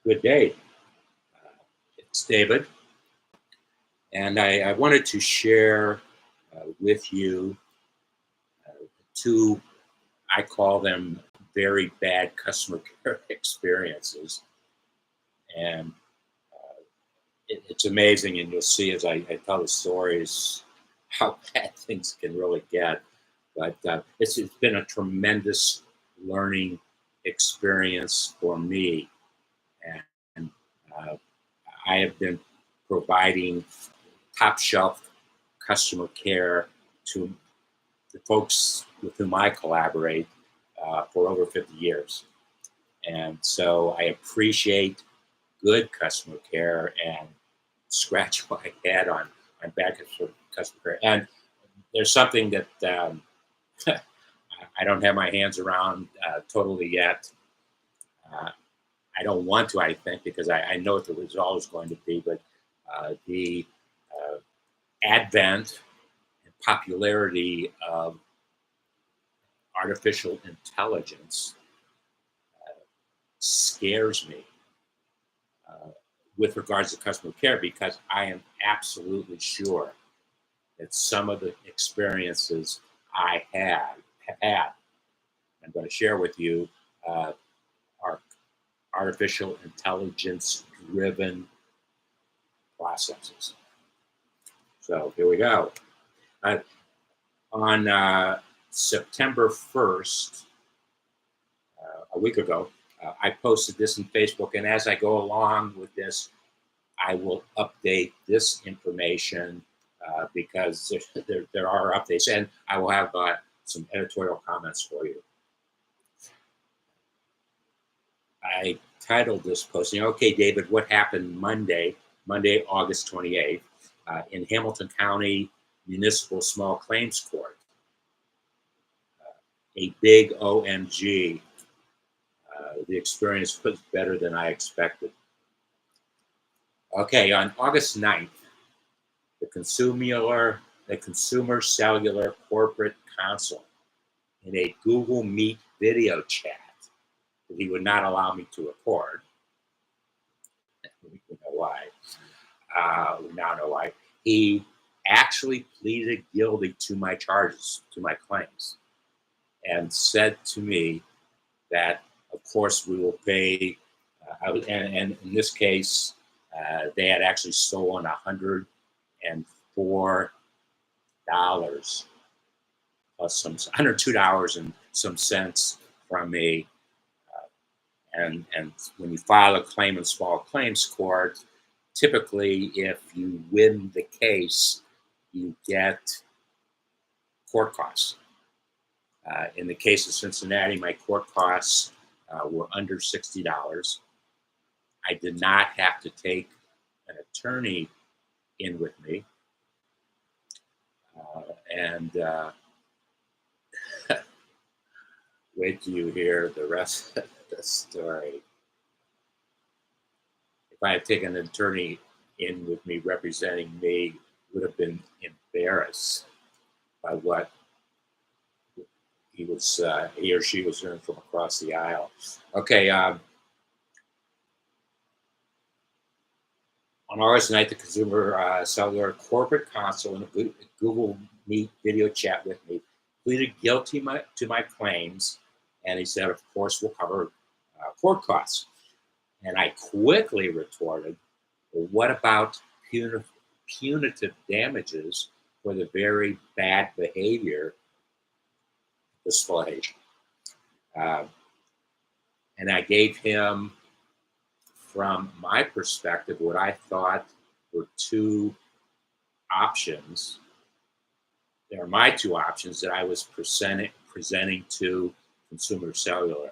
Good day. It's David, and I wanted to share with you two, I call them very bad customer care experiences. And it's amazing, and you'll see as I tell the stories how bad things can really get. But it's been a tremendous learning experience for me. And uh, I have been providing top shelf customer care to the folks with whom I collaborate for over 50 years. And so I appreciate good customer care and scratch my head on bad customer care. And there's something that I don't have my hands around totally yet. Uh, I don't want to, I think, because I know what the result is going to be, but the uh, advent and popularity of artificial intelligence scares me uh, with regards to customer care because I am absolutely sure that some of the experiences have had, I'm going to share with you, are artificial intelligence driven processes. So here we go. Uh, on September 1st, a week ago, I posted this in Facebook, and as I go along with this, I will update this information because there are updates, and I will have some editorial comments for you. I titled this posting, "Okay, David, what happened Monday, August 28th, in Hamilton County Municipal Small Claims Court? A big OMG. The experience was better than I expected." Okay, on August 9th, the Consumer Cellular Corporate Counsel in a Google Meet video chat that he would not allow me to record. We know why. We now know why. He actually pleaded guilty to my charges, to my claims, and said to me that, of course, we will pay. And in this case, they had actually stolen $104 plus some $102 and some cents from me. And when you file a claim in small claims court, typically, if you win the case, you get court costs. In the case of Cincinnati, my court costs were under $60. I did not have to take an attorney in with me. And wait till you hear the rest of the story. If I had taken an attorney in with me representing me, would have been embarrassed by what he or she was hearing from across the aisle. Okay. On August 9th, the Consumer Cellular Corporate Counsel in a Google Meet video chat with me pleaded guilty to my claims, and he said, of course, we'll cover court costs. And I quickly retorted, well, what about punitive damages for the very bad behavior displayed? And I gave him, from my perspective, what I thought were two options. There are my two options that I was presenting to Consumer Cellular.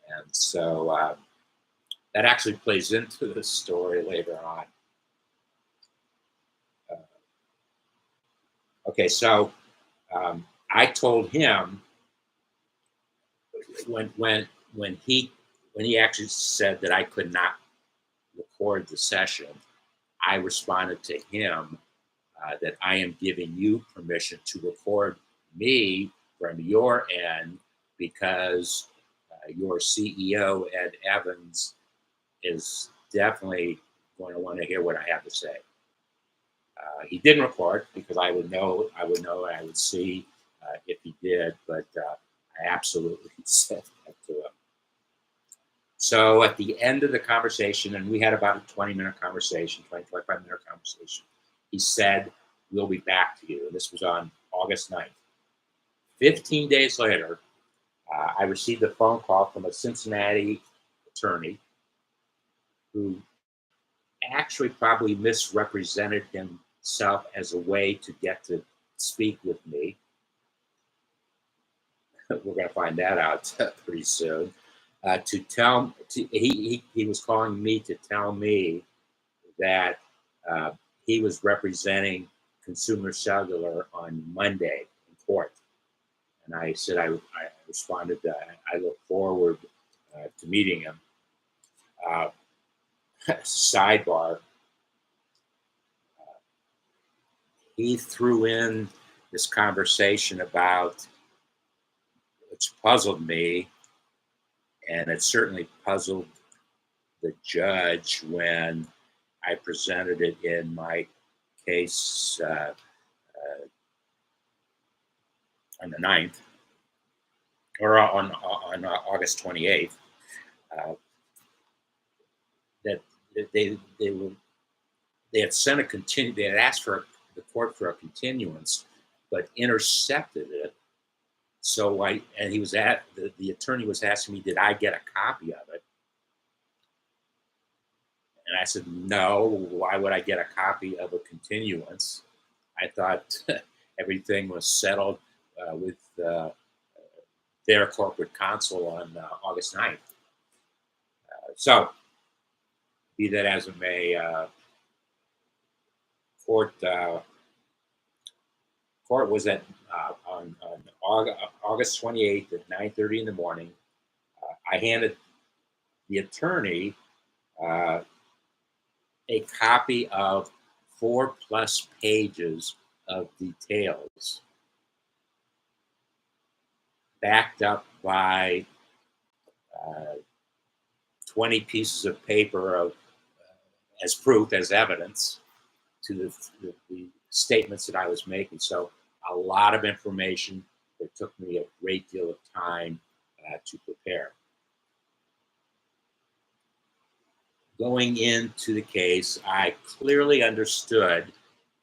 And so that actually plays into the story later on. Okay, so I told him when he actually said that I could not record the session, I responded to him that I am giving you permission to record me from your end because your CEO, Ed Evans, is definitely going to want to hear what I have to say. He didn't record because I would know, and I would see if he did, but I absolutely said that to him. So at the end of the conversation, and we had about a 20-minute conversation, 25-minute conversation, he said, "We'll be back to you." And this was on August 9th. 15 days later, I received a phone call from a Cincinnati attorney who actually probably misrepresented himself as a way to get to speak with me. We're going to find that out pretty soon. He was calling me to tell me that uh, he was representing Consumer Cellular on Monday in court. And I said, I responded that I look forward to meeting him. Uh, Sidebar, he threw in this conversation about, which puzzled me, and it certainly puzzled the judge when I presented it in my case on the 9th, or on August 28th, uh, that they had sent they had asked for the court for a continuance, but intercepted it. So he was the attorney was asking me, did I get a copy of it? And I said, no, why would I get a copy of a continuance? I thought everything was settled with their corporate counsel on August 9th. So, be that as it may, court court was at on August 28th at 9:30 in the morning. I handed the attorney uh, a copy of 4+ pages of details, backed up by uh, 20 pieces of paper as proof, as evidence to the statements that I was making. So a lot of information that took me a great deal of time to prepare. Going into the case, I clearly understood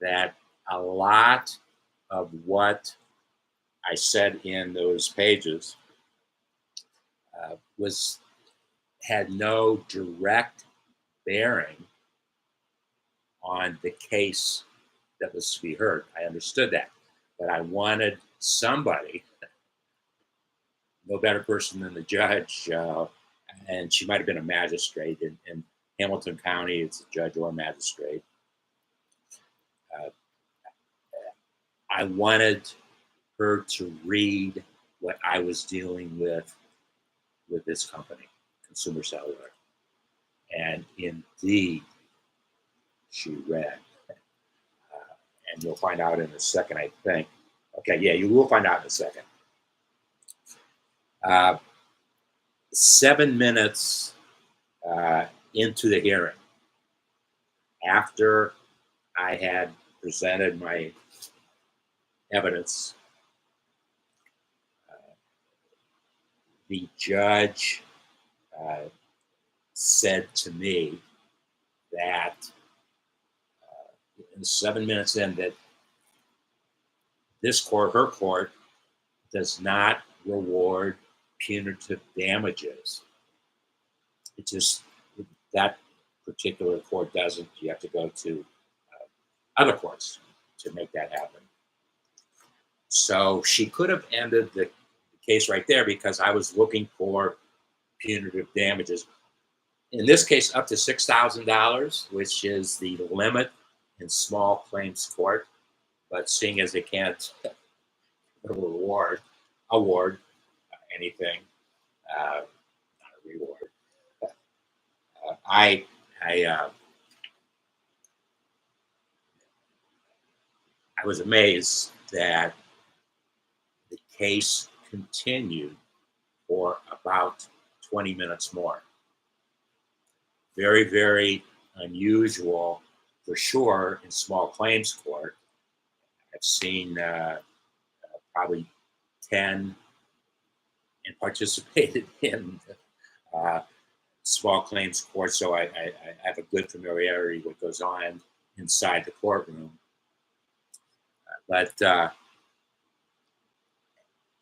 that a lot of what I said in those pages was had no direct bearing on the case that was to be heard. I understood that, but I wanted somebody, no better person than the judge, and she might have been a magistrate in Hamilton County. It's a judge or a magistrate. Uh, I wanted her to read what I was dealing with this company, Consumer Cellular, and indeed, she read. And you'll find out in a second, I think. Okay, yeah, you will find out in a second. 7 minutes into the hearing, after I had presented my evidence, the judge said to me that 7 minutes in, that this court, her court, does not reward punitive damages. It just, that particular court doesn't. You have to go to other courts to make that happen. So she could have ended the case right there because I was looking for punitive damages. In this case, up to $6,000, which is the limit in small claims court. But seeing as they can't award anything, not a reward, I was amazed that the case continued for about 20 minutes more. very, very unusual for sure in small claims court. I've seen probably 10 and participated in uh, small claims court, so I have a good familiarity with what goes on inside the courtroom. But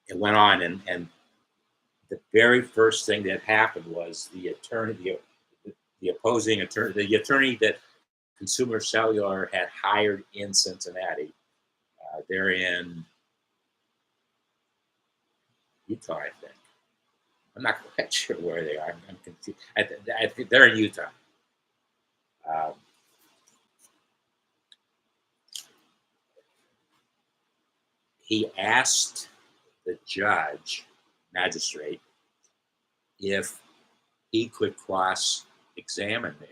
it went on, and the very first thing that happened was the opposing attorney, the attorney that Consumer Cellular had hired in Cincinnati. They're in Utah, I think. I'm not quite sure where they are. I'm confused. I think they're in Utah. Um, he asked the magistrate, if he could cross-examine me,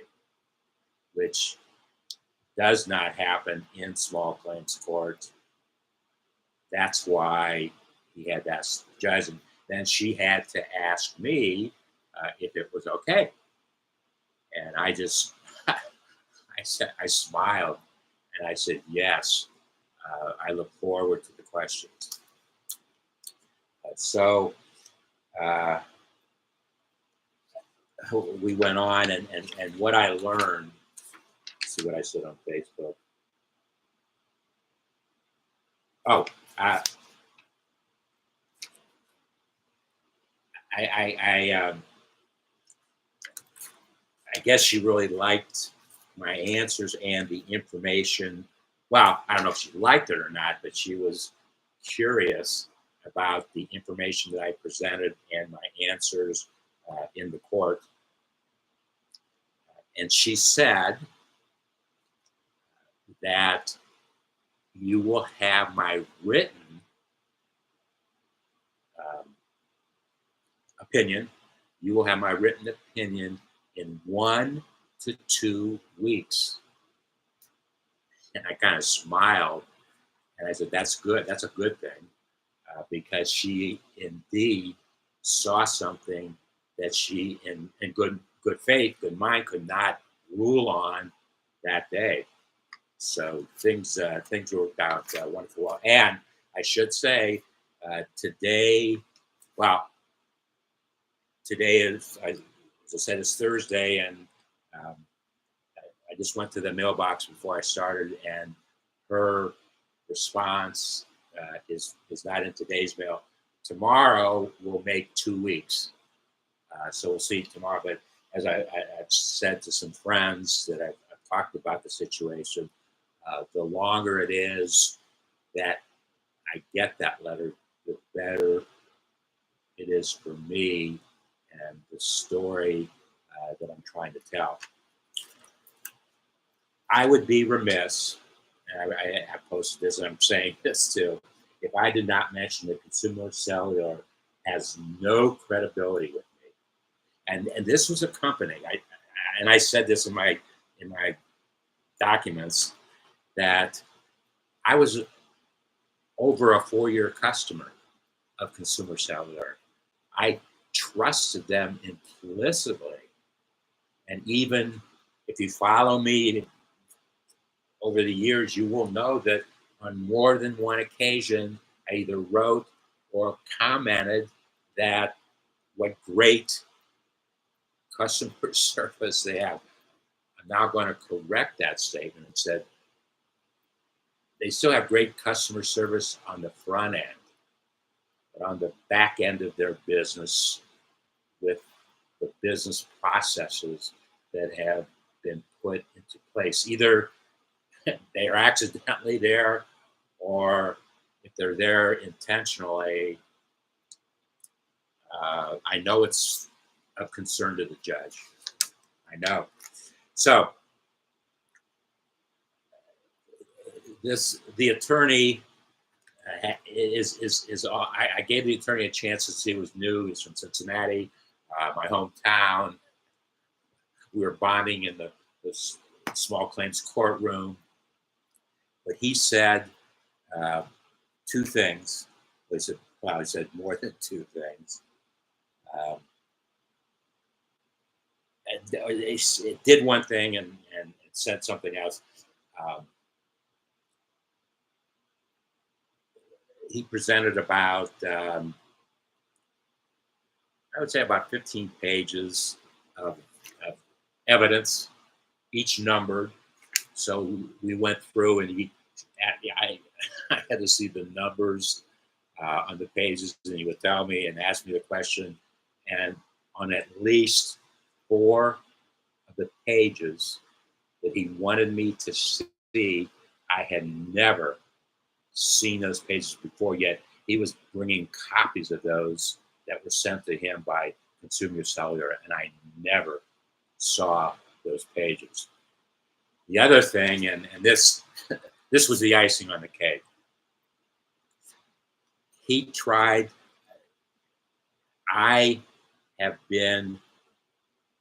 which does not happen in small claims court. That's why he had to ask the judge, and then she had to ask me if it was okay. And I just, I smiled, and I said, yes. I look forward to the questions. So we went on, and what I learned, see what I said on Facebook. Oh, I guess she really liked my answers and the information. Well, I don't know if she liked it or not, but she was curious about the information that I presented and my answers in the court. And she said that you will have my written um, opinion. You will have my written opinion in 1 to 2 weeks. And I kind of smiled, and I said, that's good. That's a good thing, because she indeed saw something that she, in good faith, good mind, could not rule on that day. So things worked out wonderful. Well, and I should say, today, well, today is, as I said, it's Thursday, and um, I just went to the mailbox before I started, and her response is not in today's mail. Tomorrow will make 2 weeks, so we'll see tomorrow. But as I've said to some friends that I've talked about the situation, the longer it is that I get that letter, the better it is for me and the story that I'm trying to tell. I would be remiss, and I have posted this, and I'm saying this too, if I did not mention that Consumer Cellular has no credibility with me. And this was a company, and I said this in my documents, that I was over a 4-year customer of Consumer Cellular. I trusted them implicitly. And even if you follow me over the years, you will know that on more than one occasion, I either wrote or commented that what great customer service they have. I'm now going to correct that statement and said they still have great customer service on the front end, but on the back end of their business, with the business processes that have been put into place, either they are accidentally there, or if they're there intentionally, I know it's of concern to the judge. I know. So the attorney I gave the attorney a chance to see. He was new. He's from Cincinnati, my hometown. We were bonding in the small claims courtroom, but he said uh, 2 things. He said more than 2 things. Um, it did one thing and it said something else. Um, he presented about, I would say, about 15 pages of evidence, each numbered. So we went through and I, I had to see the numbers on the pages, and he would tell me and ask me the question. And on at least four of the pages that he wanted me to see, I had never seen those pages before, yet he was bringing copies of those that were sent to him by Consumer Cellular, and I never saw those pages. The other thing, and this this was the icing on the cake. He tried. I have been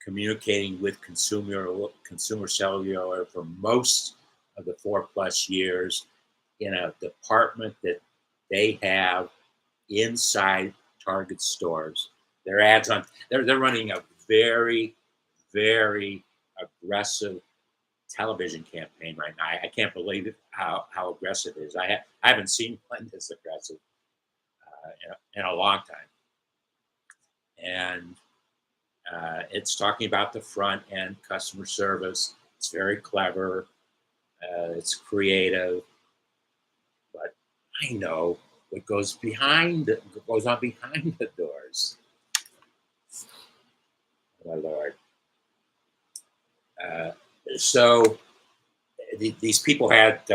communicating with Consumer Cellular for most of the 4+ years in a department that they have inside Target stores. Their ads on they're running a very, very aggressive television campaign right now. I can't believe it, how aggressive it is. I haven't seen one this aggressive in a long time. And it's talking about the front end customer service. It's very clever. It's creative, but I know what goes on behind the doors. Oh, my Lord. Uh, so these people had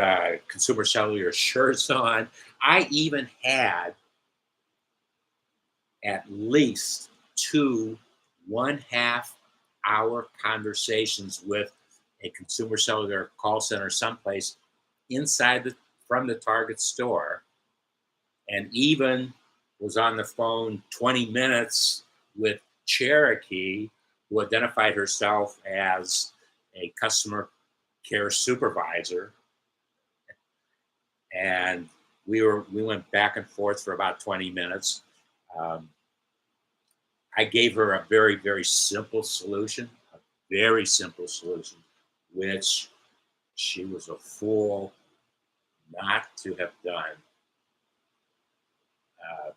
Consumer Cellular shirts on. I even had at least two 1/2 hour conversations with a Consumer Cellular call center someplace inside from the Target store, and even was on the phone 20 minutes with Cherokee, who identified herself as a customer care supervisor, and we went back and forth for about 20 minutes. Um, I gave her a very, very simple solution, a very simple solution, which she was a fool not to have done,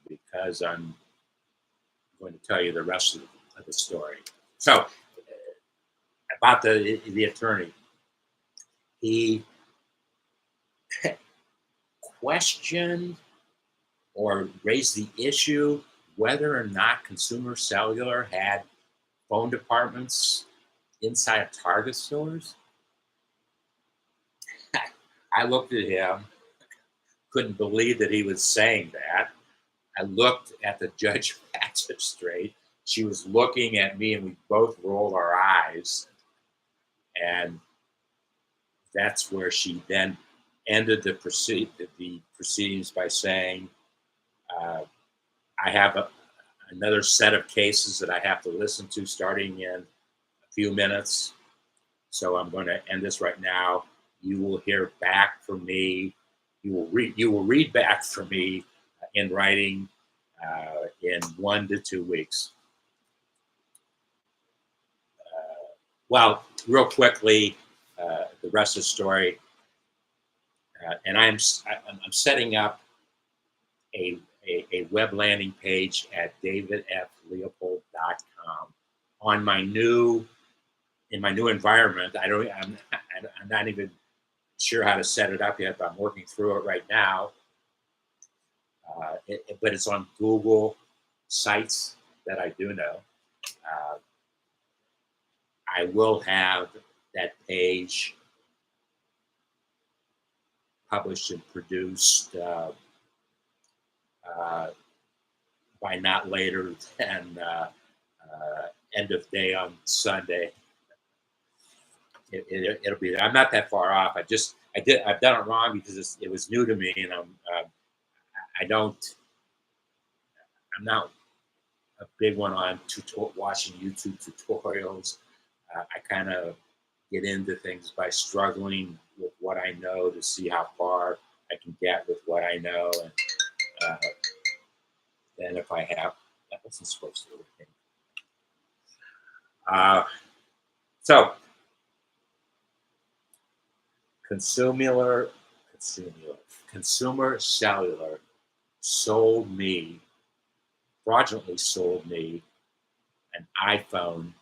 because I'm going to tell you the rest of the story. So, about the attorney, he questioned or raised the issue whether or not Consumer Cellular had phone departments inside Target stores. I looked at him, couldn't believe that he was saying that. I looked at the judge magistrate. She was looking at me, and we both rolled our eyes. And that's where she then ended the proceedings by saying, uh, "I have another set of cases that I have to listen to starting in a few minutes. So I'm going to end this right now. You will hear back from me. You will read back from me in writing in 1 to 2 weeks." Well, real quickly, the rest of the story, and I'm setting up a web landing page at davidfleopold.com on my new environment. I'm not even sure how to set it up yet, but I'm working through it right now. But it's on Google sites that I do know. Uh, I will have that page published and produced uh, by not later than end of day on Sunday. It'll be there. I'm not that far off. I've done it wrong because it was new to me, and I don't. I'm not a big one on watching YouTube tutorials. I kind of get into things by struggling with what I know to see how far I can get with what I know, and then if I have, that wasn't supposed to work. So, consumer, consumer, consumer cellular sold me, fraudulently sold me an iPhone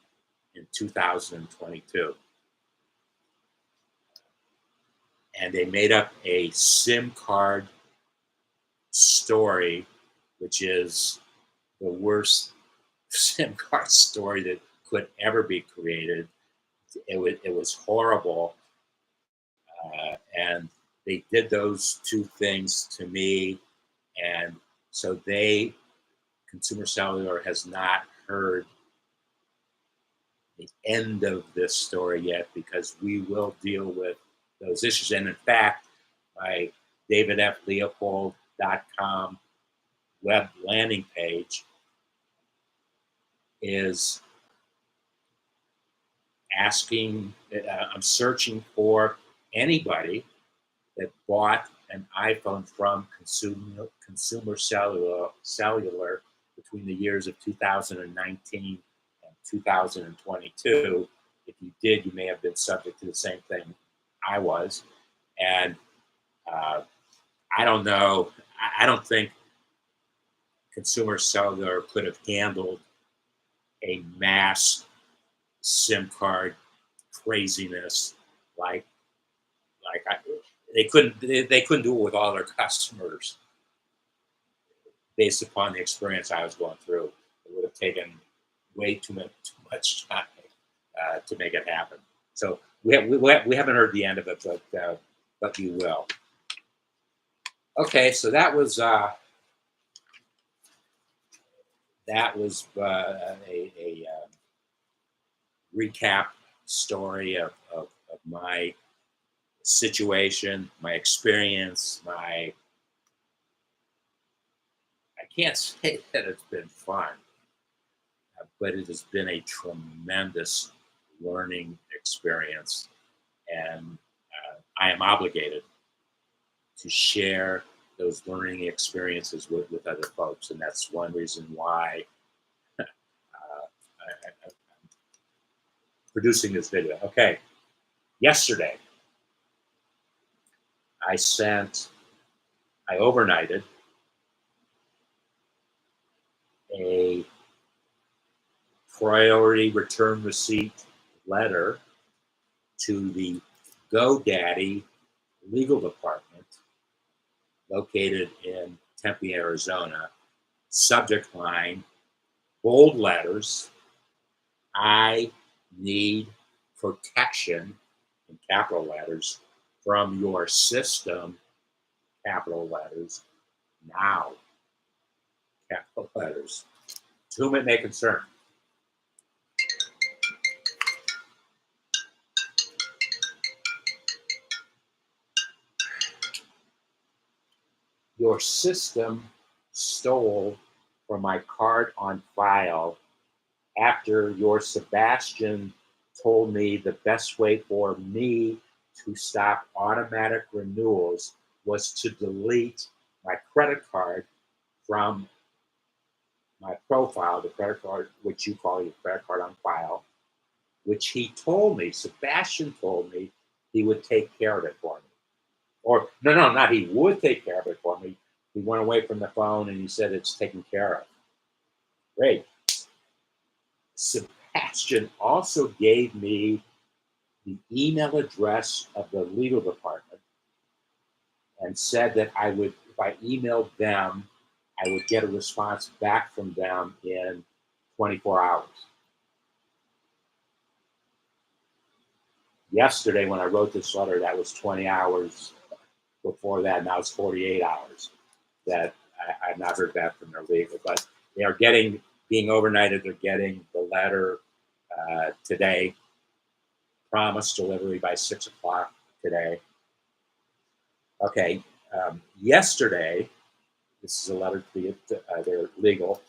in 2022. And they made up a SIM card story, which is the worst SIM card story that could ever be created. It was horrible. And they did those two things to me. And so Consumer Cellular has not heard the end of this story yet, because we will deal with those issues. And in fact, my davidfleopold.com web landing page is asking, I'm searching for anybody that bought an iPhone from Consumer Cellular between the years of 2019 and 2022. If you did, you may have been subject to the same thing I was. And I don't know. I don't think Consumer Cellular could have handled a mass SIM card craziness like they couldn't do it with all their customers based upon the experience I was going through. It would have taken way too much time to make it happen. So we haven't heard the end of it, but you will. Okay, so that was a recap story of my situation, my experience, I can't say that it's been fun, but it has been a tremendous learning experience. And I am obligated to share those learning experiences with other folks. And that's one reason why I'm producing this video. Okay, yesterday I overnighted a priority return receipt letter to the GoDaddy legal department located in Tempe, Arizona. Subject line, bold letters, I need protection, in capital letters, from your system, capital letters, now, capital letters, to whom it may concern. Your system stole from my card on file after your Sebastian told me the best way for me to stop automatic renewals was to delete my credit card from my profile, the credit card, which you call your credit card on file, which he told me, Sebastian told me he would take care of it for me. Or, no, not he would take care of it for me. He went away from the phone and he said it's taken care of. Great. Sebastian also gave me the email address of the legal department and said that if I emailed them, I would get a response back from them in 24 hours. Yesterday, when I wrote this letter, that was 20 hours. Before that, now it's 48 hours that I've not heard back from their legal. But they are being overnighted. They're getting the letter today. Promised delivery by 6 o'clock today. Okay, yesterday, this is a letter to their legal.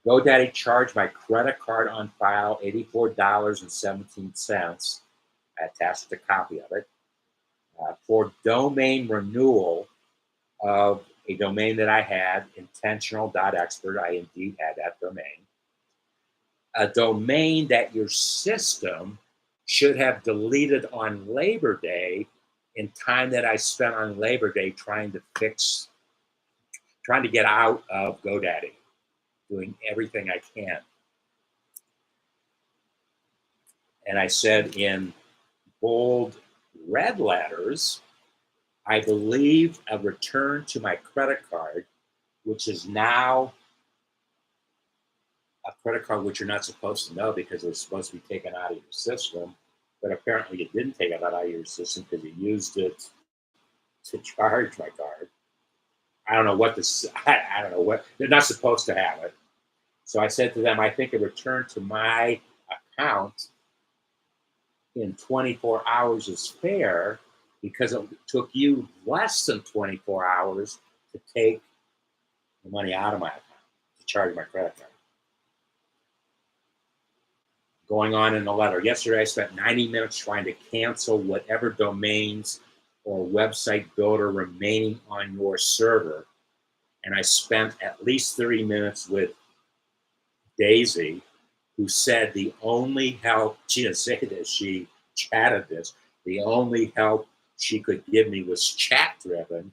GoDaddy charged my credit card on file $84.17. I attached a copy of it for domain renewal of a domain that I had, intentional.expert. I indeed had that domain. A domain that your system should have deleted on Labor Day in time that I spent on Labor Day trying to get out of GoDaddy, doing everything I can. And I said in bold red letters, I believe a return to my credit card, which is now a credit card which you're not supposed to know because it was supposed to be taken out of your system, but apparently you didn't take it out of your system because you used it to charge my card. I don't know what this. I don't know what they're not supposed to have it. So I said to them, I think a return to my account in 24 hours is fair because it took you less than 24 hours to take the money out of my account to charge my credit card. Going on in the letter, yesterday I spent 90 minutes trying to cancel whatever domains or website builder remaining on your server. And I spent at least 30 minutes with Daisy, who said the only help, she didn't say this, she chatted this, the only help she could give me was chat driven.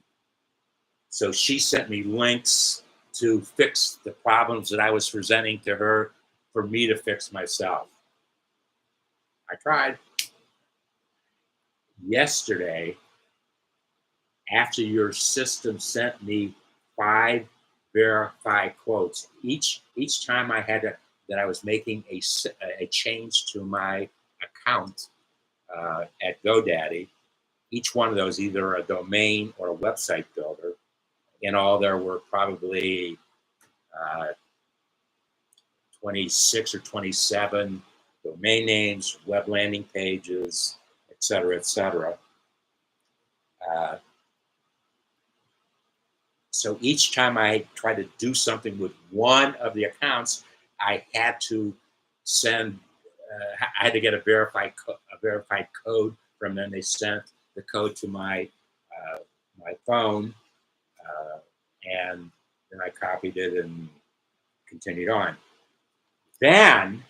So she sent me links to fix the problems that I was presenting to her for me to fix myself. I tried. Yesterday, after your system sent me 5 verified quotes, each time I had that I was making a change to my account at GoDaddy, each one of those, either a domain or a website builder, in all there were probably 26 or 27 domain names, web landing pages, et cetera, et cetera. So each time I tried to do something with one of the accounts, I had to send, I had to get a verified code from them. They sent the code to my phone, and then I copied it and continued on. Then,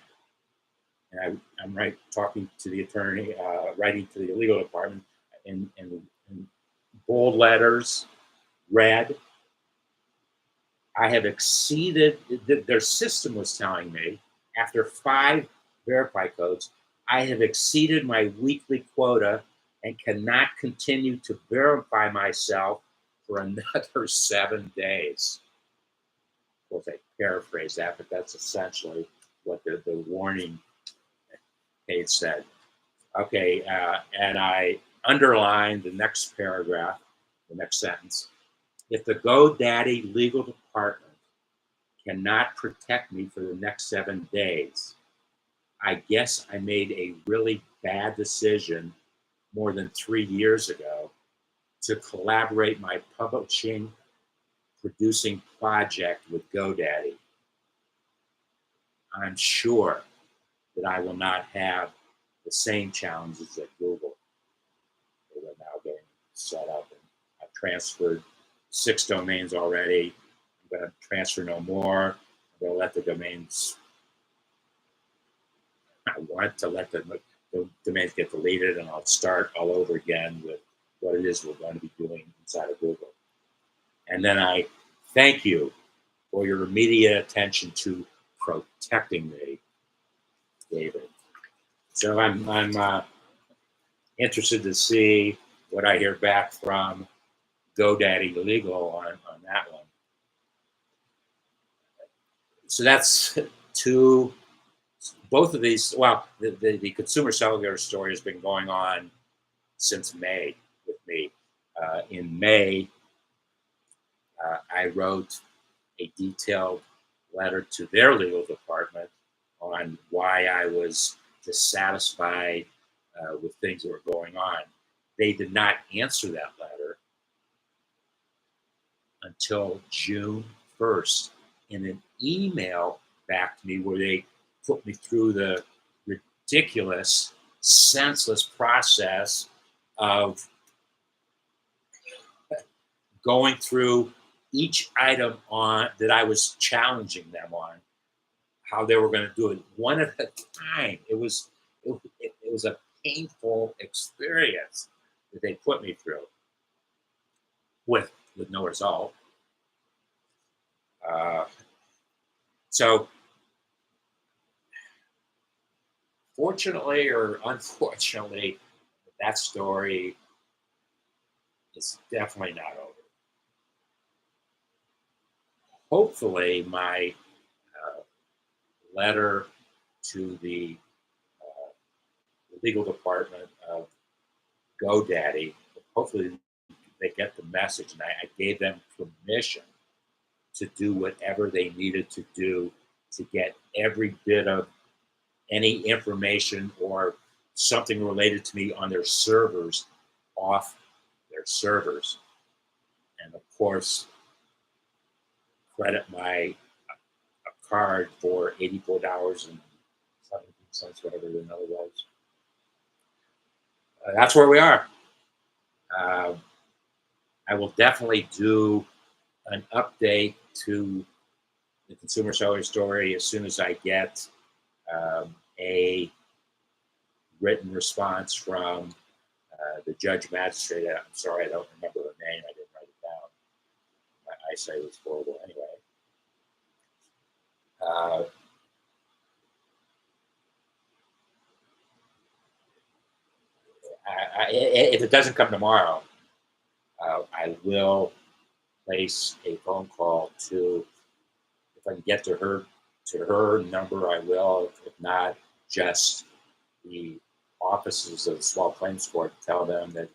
and I'm talking to the attorney, writing to the legal department in bold letters, red. I have exceeded, their system was telling me, after 5 verified codes, I have exceeded my weekly quota and cannot continue to verify myself for another 7 days. Of course, I paraphrase that, but that's essentially what the warning page said. Okay, and I underlined the next paragraph, the next sentence. If the GoDaddy legal department cannot protect me for the next 7 days, I guess I made a really bad decision more than 3 years ago to collaborate my publishing producing project with GoDaddy. I'm sure that I will not have the same challenges at Google. They are now getting set up, and I've transferred 6 domains already. I'm going to transfer no more. I'm going to let the domains, I want to let the domains get deleted, and I'll start all over again with what it is we're going to be doing inside of Google. And then I thank you for your immediate attention to protecting me, David. So I'm interested to see what I hear back from GoDaddy Legal on that one. So that's both of these. Well, the consumer cellular story has been going on since May with me. In May, I wrote a detailed letter to their legal department on why I was dissatisfied with things that were going on. They did not answer that letter until June 1st in an email back to me where they put me through the ridiculous, senseless process of going through each item on that I was challenging them on, how they were going to do it one at a time. It it was a painful experience that they put me through with no result. Uh, so fortunately or unfortunately, that story is definitely not over. Hopefully, my uh, letter to the legal department of GoDaddy, hopefully they get the message, and I gave them permission to do whatever they needed to do to get every bit of any information or something related to me on their servers off their servers. And of course, credit my card for $84.17, whatever the number was. That's where we are. Uh, I will definitely do an update to the consumer seller story as soon as I get a written response from the judge magistrate. I'm sorry, I don't remember her name. I didn't write it down. My eyesight was horrible anyway. Uh, if it doesn't come tomorrow, I will place a phone call to, if I can get to her number, I will. If not, just the offices of the small claims court, tell them that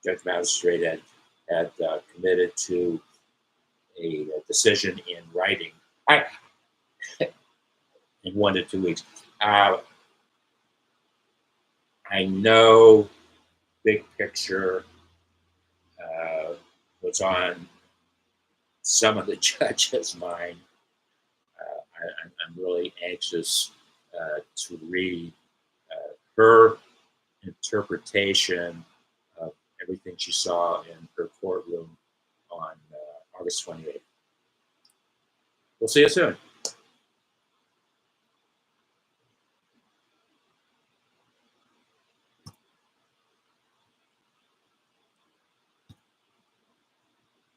Judge Magistrate had committed to a decision in writing in 1 to 2 weeks. I know big picture was on some of the judges' mind. I'm really anxious to read her interpretation of everything she saw in her courtroom on August 28th. We'll see you soon.